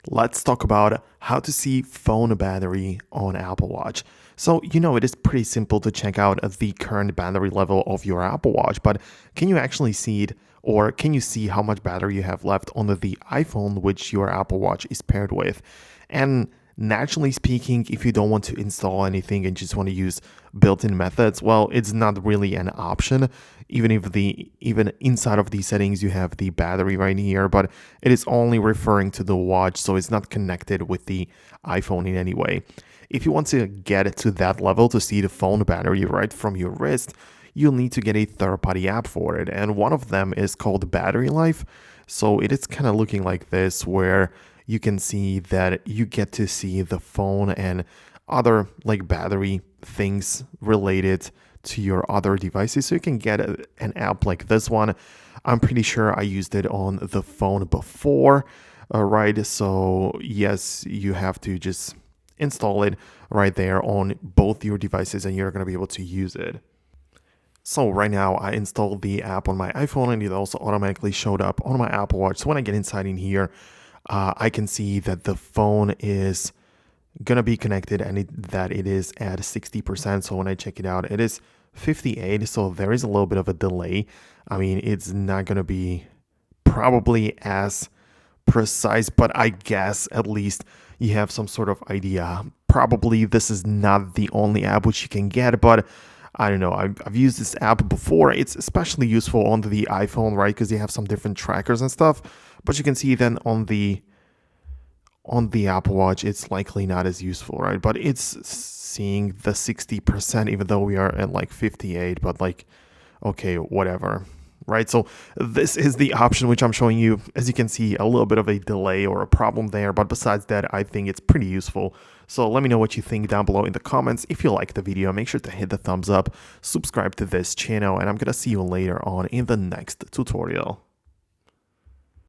Let's talk about how to see phone battery on Apple Watch. So, it is pretty simple to check out the current battery level of your Apple Watch, but can you actually see it, or can you see how much battery you have left on the iPhone which your Apple Watch is paired with? And naturally speaking, if you don't want to install anything and just want to use built-in methods, well, it's not really an option. Even inside of these settings, you have the battery right here, but it is only referring to the watch, so it's not connected with the iPhone in any way. If you want to get it to that level to see the phone battery right from your wrist, you'll need to get a third-party app for it, and one of them is called Battery Life. So it is kind of looking like this, where you can see that you get to see the phone and other like battery things related to your other devices. So you can get an app like this one. I'm pretty sure I used it on the phone before, right? So yes, you have to just install it right there on both your devices and you're going to be able to use it. So right now I installed the app on my iPhone and it also automatically showed up on my Apple Watch. So when I get inside in here, I can see that the phone is gonna be connected and that it is at 60%. So when I check it out, it is 58. So there is a little bit of a delay. I mean, it's not gonna be probably as precise, but I guess at least you have some sort of idea. Probably this is not the only app which you can get, but I don't know. I've used this app before. It's especially useful on the iPhone, right? Because you have some different trackers and stuff. But you can see then on the Apple Watch, it's likely not as useful, right? But it's seeing the 60%, even though we are at like 58. But like, okay, whatever, right? So this is the option which I'm showing you. As you can see, a little bit of a delay or a problem there. But besides that, I think it's pretty useful. So let me know what you think down below in the comments. If you like the video, make sure to hit the thumbs up, subscribe to this channel, and I'm gonna see you later on in the next tutorial.